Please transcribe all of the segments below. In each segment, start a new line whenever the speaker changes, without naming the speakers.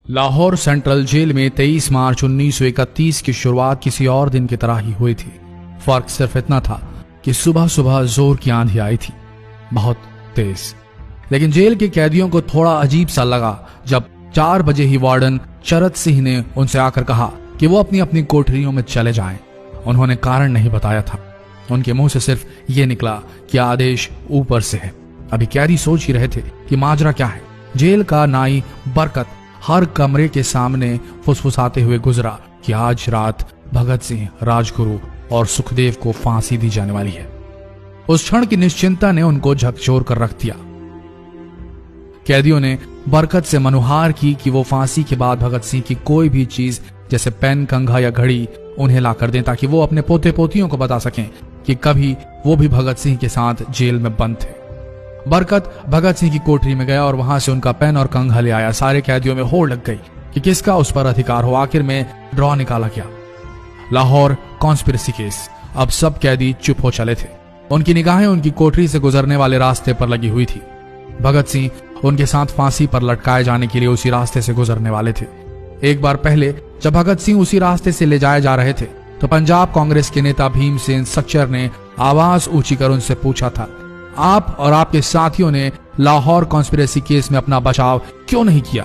Lahore central jail में 23 मार्च 1931 की शुरुआत किसी और दिन की तरह ही हुई थी। फर्क सिर्फ इतना था कि सुबह सुबह जोर की आंधी आई थी, बहुत तेज। लेकिन जेल के कैदियों को थोड़ा अजीब सा लगा जब 4 बजे ही वार्डन चरत सिंह ने उनसे आकर कहा कि वो अपनी अपनी कोठरियों में चले जाएं। उन्होंने कारण नहीं बताया था। उनके मुंह से सिर्फ ये निकला कि आदेश ऊपर से है। अभी कैदी सोच ही रहे थे कि माजरा क्या है। जेल का नाई बरकत हर कमरे के सामने फुसफुसाते हुए गुजरा कि आज रात भगत सिंह, राजगुरु और सुखदेव को फांसी दी जाने वाली है। उस क्षण की निश्चिंता ने उनको झकझोर कर रख दिया। कैदियों ने बरकत से मनुहार की कि वो फांसी के बाद भगत सिंह की कोई भी चीज जैसे पेन, कंघा या घड़ी उन्हें लाकर दें ताकि वो अपने पोते पोतियों को बता सकें कि कभी वो भी भगत सिंह के साथ जेल में बंद थे। बरकत भगत सिंह की कोठरी में गया और वहां से उनका पेन और कंघा ले आया। सारे कैदियों में होड़ लग गई कि किसका उस पर अधिकार हो। आखिर में ड्रॉ निकाला गया, लाहौर कॉन्स्पिरेसी केस। अब सब कैदी चुप हो चले थे। उनकी निगाहें उनकी कोठरी से गुजरने वाले रास्ते पर लगी हुई थी। भगत सिंह उनके साथ फांसी पर लटकाए जाने के लिए उसी रास्ते से गुजरने वाले थे। एक बार पहले जब भगत सिंह उसी रास्ते से ले जाए जा रहे थे तो पंजाब कांग्रेस के नेता भीमसेन सच्चर ने आवाज ऊंची कर उनसे पूछा था, आप और आपके साथियों ने लाहौर कॉन्स्पिरेसी केस में अपना बचाव क्यों नहीं किया?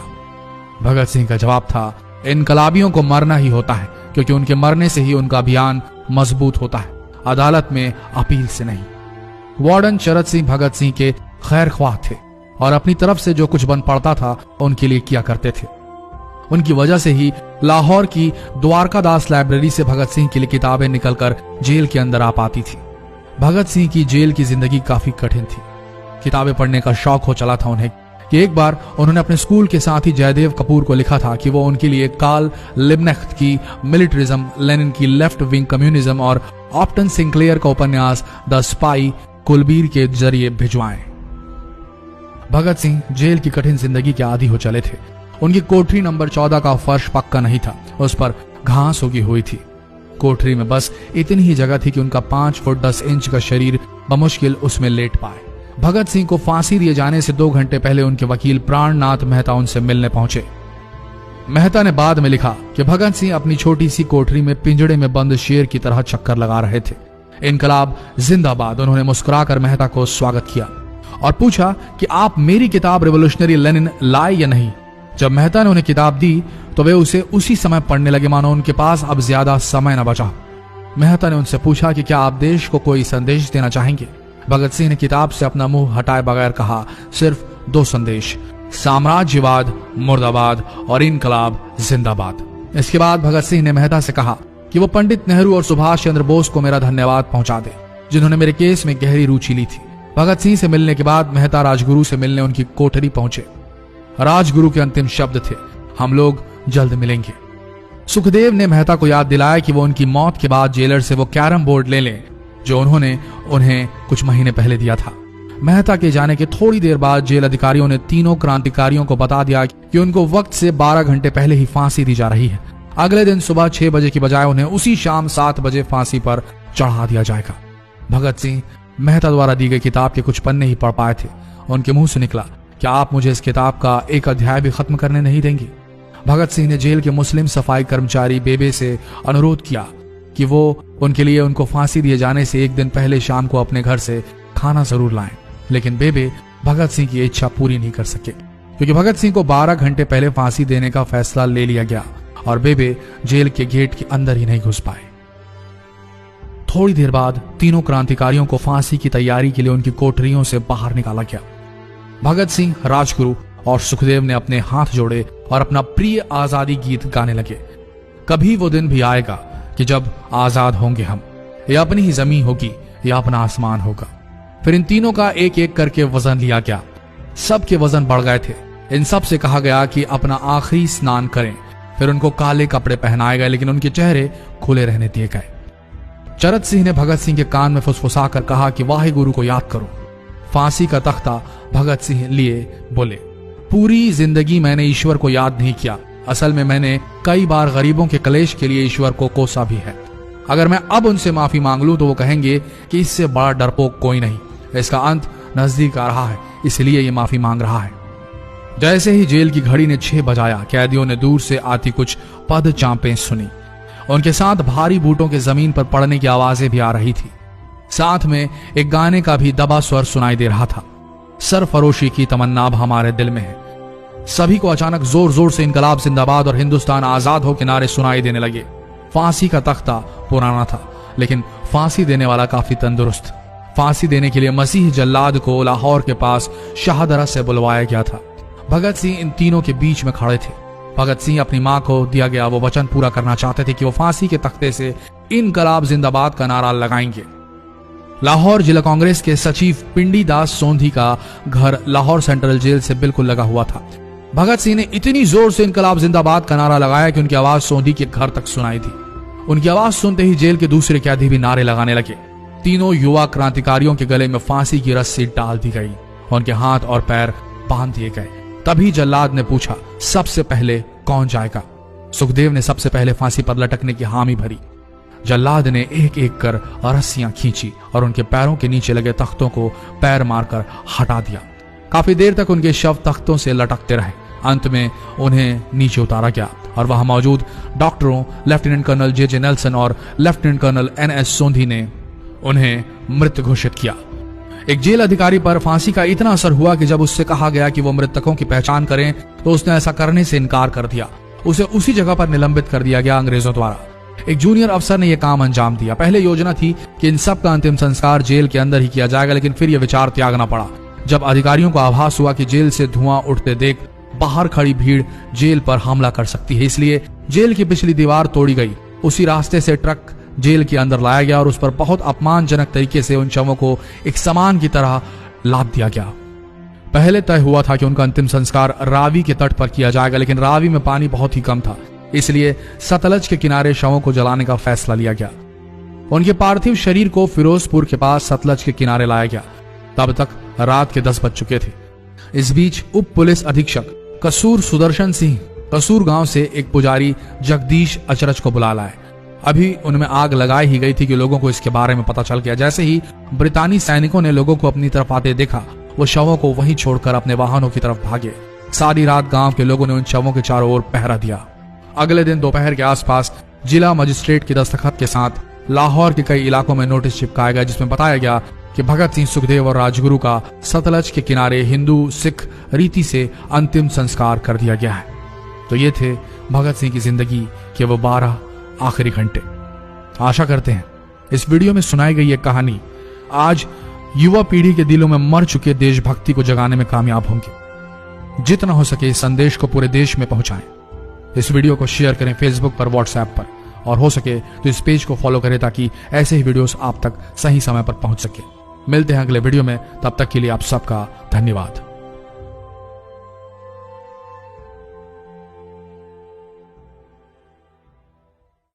भगत सिंह का जवाब था, इनकलाबियों को मरना ही होता है क्योंकि उनके मरने से ही उनका अभियान मजबूत होता है, अदालत में अपील से नहीं। वार्डन चरत सिंह भगत सिंह के खैर ख्वाह थे और अपनी तरफ से जो कुछ बन पड़ता था उनके लिए किया करते थे। उनकी वजह से ही लाहौर की द्वारकादास लाइब्रेरी से भगत सिंह के लिए किताबें निकलकर जेल के अंदर आ पाती थी। भगत सिंह की जेल की जिंदगी काफी कठिन थी। किताबें पढ़ने का शौक हो चला था उन्हें कि एक बार उन्होंने अपने स्कूल के साथी जयदेव कपूर को लिखा था कि वो उनके लिए कार्ल लिब्नेख्त की मिलिट्रिज्म, लेनिन की लेफ्ट विंग कम्युनिज्म और ऑप्टन सिंक्लेयर का उपन्यास द स्पाई कुलबीर के जरिए भिजवाएं। भगत सिंह जेल की कठिन जिंदगी के आदी हो चले थे। उनकी कोठरी नंबर 14 का फर्श पक्का नहीं था, उस पर घास उगी हुई थी। कोठरी में बस इतनी ही जगह थी कि उनका 5 फुट 10 इंच का शरीर बमुश्किल उसमें लेट पाए। भगत सिंह को फांसी दिए जाने से 2 घंटे पहले उनके वकील प्राणनाथ मेहता उनसे मिलने पहुंचे। मेहता ने बाद में लिखा कि भगत सिंह अपनी छोटी सी कोठरी में पिंजड़े में बंद शेर की तरह चक्कर लगा रहे थे। इनकलाब जिंदाबाद। उन्होंने मुस्कुराकर मेहता को स्वागत किया और पूछा कि आप मेरी किताब रिवोल्यूशनरी लेनिन लाए या नहीं। जब मेहता ने उन्हें किताब दी तो वे उसे उसी समय पढ़ने लगे मानो उनके पास अब ज्यादा समय न बचा। मेहता ने उनसे पूछा कि क्या आप देश को कोई संदेश देना चाहेंगे? भगत सिंह ने किताब से अपना मुंह हटाए बगैर कहा, सिर्फ 2 संदेश, साम्राज्यवाद मुर्दाबाद और इनकलाब जिंदाबाद। इसके बाद भगत सिंह ने मेहता से कहा कि वो पंडित नेहरू और सुभाष चंद्र बोस को मेरा धन्यवाद पहुंचा दे जिन्होंने मेरे केस में गहरी रुचि ली थी। भगत सिंह से मिलने के बाद मेहता राजगुरु से मिलने उनकी कोठरी पहुंचे। राजगुरु के अंतिम शब्द थे, हम लोग जल्द मिलेंगे। सुखदेव ने मेहता को याद दिलाया कि वो उनकी मौत के बाद जेलर से वो कैरम बोर्ड ले लें जो उन्होंने उन्हें कुछ महीने पहले दिया था। मेहता के जाने के थोड़ी देर बाद जेल अधिकारियों ने तीनों क्रांतिकारियों को बता दिया कि उनको वक्त से 12 घंटे पहले ही फांसी दी जा रही है। अगले दिन सुबह 6 बजे की बजाय उन्हें उसी शाम 7 बजे फांसी पर चढ़ा दिया जाएगा। भगत सिंह मेहता द्वारा दी गई किताब के कुछ पन्ने ही पढ़ पाए थे। उनके मुंह से निकला, क्या आप मुझे इस किताब का एक अध्याय भी खत्म करने नहीं देंगे? भगत सिंह ने जेल के मुस्लिम सफाई कर्मचारी बेबे से अनुरोध किया कि वो उनके लिए उनको फांसी दिए जाने से 1 दिन पहले शाम को अपने घर से खाना जरूर लाएं। लेकिन बेबे भगत सिंह की इच्छा पूरी नहीं कर सके क्योंकि भगत सिंह को 12 घंटे पहले फांसी देने का फैसला ले लिया गया और बेबे जेल के गेट के अंदर ही नहीं घुस पाए। थोड़ी देर बाद तीनों क्रांतिकारियों को फांसी की तैयारी के लिए उनकी कोठरियों से बाहर निकाला गया। भगत सिंह, राजगुरु और सुखदेव ने अपने हाथ जोड़े और अपना प्रिय आजादी गीत गाने लगे। कभी वो दिन भी आएगा कि जब आजाद होंगे हम, या अपनी ही जमीन होगी या अपना आसमान होगा। फिर इन तीनों का एक एक करके वजन लिया गया। सबके वजन बढ़ गए थे। इन सब से कहा गया कि अपना आखिरी स्नान करें। फिर उनको काले कपड़े पहनाए गए लेकिन उनके चेहरे खुले रहने दिए गए। चरत सिंह ने भगत सिंह के कान में फुसफुसा कर कहा कि वाहे गुरु को याद करो। फांसी का तख्ता भगत सिंह लिए बोले, पूरी जिंदगी मैंने ईश्वर को याद नहीं किया। असल में मैंने कई बार गरीबों के कलेश के लिए ईश्वर को कोसा भी है। अगर मैं अब उनसे माफी मांग लूं तो वो कहेंगे कि इससे बड़ा डरपोक कोई नहीं। इसका अंत नजदीक आ रहा है, इसलिए ये माफी मांग रहा है। जैसे ही जेल की घड़ी ने 6 बजाया, कैदियों ने दूर से आती कुछ पद चांपें सुनी। उनके साथ भारी बूटों के जमीन पर पड़ने की आवाजें भी आ रही थी। साथ में एक गाने का भी दबा स्वर सुनाई दे रहा था। सरफरोशी की तमन्ना अब हमारे दिल में है। सभी को अचानक जोर जोर से इनकलाब जिंदाबाद और हिंदुस्तान आजाद हो के नारे सुनाई देने लगे। फांसी का तख्ता पुराना था, लेकिन फांसी देने वाला काफी तंदुरुस्त। फांसी देने के लिए मसीह जल्लाद को लाहौर के पास शाहदरा से बुलवाया गया था। भगत सिंह इन तीनों के बीच में खड़े थे। भगत सिंह अपनी मां को दिया गया वो वचन पूरा करना चाहते थे कि वो फांसी के तख्ते से इनकलाब जिंदाबाद का नारा लगाएंगे। लाहौर जिला कांग्रेस के सचिव पिंडी दास सोंधी का घर लाहौर सेंट्रल जेल से बिल्कुल लगा हुआ था। भगत सिंह ने इतनी जोर से इनकलाब जिंदाबाद का नारा लगाया कि उनकी आवाज सोंधी के घर तक सुनाई दी। उनकी आवाज सुनते ही जेल के दूसरे कैदी भी नारे लगाने लगे। तीनों युवा क्रांतिकारियों के गले में फांसी की रस्सी डाल दी गई, उनके हाथ और पैर बांध दिए गए। तभी जल्लाद ने पूछा, सबसे पहले कौन जाएगा? सुखदेव ने सबसे पहले फांसी पर लटकने की हामी भरी। जल्लाद ने एक एक कर रस्सियां खींची और उनके पैरों के नीचे लगे तख्तों को पैर मारकर हटा दिया। काफी देर तक उनके शव तख्तों से लटकते रहे। अंत में उन्हें नीचे उतारा गया और वहां मौजूद डॉक्टरों लेफ्टिनेंट कर्नल जे नेल्सन और लेफ्टिनेंट कर्नल NS सोंधी ने उन्हें मृत घोषित किया। एक जेल अधिकारी पर फांसी का इतना असर हुआ कि जब उससे कहा गया कि वो मृतकों की पहचान करें तो उसने ऐसा करने से इनकार कर दिया। उसे उसी जगह पर निलंबित कर दिया गया अंग्रेजों द्वारा। एक जूनियर अफसर ने यह काम अंजाम दिया। पहले योजना थी कि इन सब का अंतिम संस्कार जेल के अंदर ही किया जाएगा, लेकिन फिर यह विचार त्यागना पड़ा जब अधिकारियों को आभास हुआ कि जेल से धुआं उठते देख बाहर खड़ी भीड़ जेल पर हमला कर सकती है। इसलिए जेल की पिछली दीवार तोड़ी गई। उसी रास्ते से ट्रक जेल के अंदर लाया गया और उस पर बहुत अपमानजनक तरीके से उन शवों को एक सामान की तरह लाद दिया गया। पहले तय हुआ था कि उनका अंतिम संस्कार रावी के तट पर किया जाएगा, लेकिन रावी में पानी बहुत ही कम था, इसलिए सतलज के किनारे शवों को जलाने का फैसला लिया गया। उनके पार्थिव शरीर को फिरोजपुर के पास सतलज के किनारे लाया गया। तब तक रात के 10 बज चुके थे। इस बीच उप पुलिस अधीक्षक कसूर सुदर्शन सिंह कसूर गांव से एक पुजारी जगदीश अचरज को बुला लाए। अभी उनमें आग लगाई ही गई थी कि लोगों को इसके बारे में पता चल गया। जैसे ही ब्रितानी सैनिकों ने लोगों को अपनी तरफ आते देखा, वो शवों को वहीं छोड़कर अपने वाहनों की तरफ भागे। सारी रात गांव के लोगों ने उन शवों के चारों ओर पहरा दिया। अगले दिन दोपहर के आसपास जिला मजिस्ट्रेट की दस्तखत के साथ लाहौर के कई इलाकों में नोटिस चिपकाया गया, जिसमें बताया गया कि भगत सिंह, सुखदेव और राजगुरु का सतलज के किनारे हिंदू सिख रीति से अंतिम संस्कार कर दिया गया है। तो ये थे भगत सिंह की जिंदगी के वो 12 आखिरी घंटे। आशा करते हैं इस वीडियो में सुनाई गई ये कहानी आज युवा पीढ़ी के दिलों में मर चुके देशभक्ति को जगाने में कामयाब होंगे। जितना हो सके इस संदेश को पूरे देश में पहुंचाएं। इस वीडियो को शेयर करें फेसबुक पर, व्हाट्सएप पर, और हो सके तो इस पेज को फॉलो करें ताकि ऐसे ही वीडियोस आप तक सही समय पर पहुंच सके। मिलते हैं अगले वीडियो में, तब तक के लिए आप सबका धन्यवाद।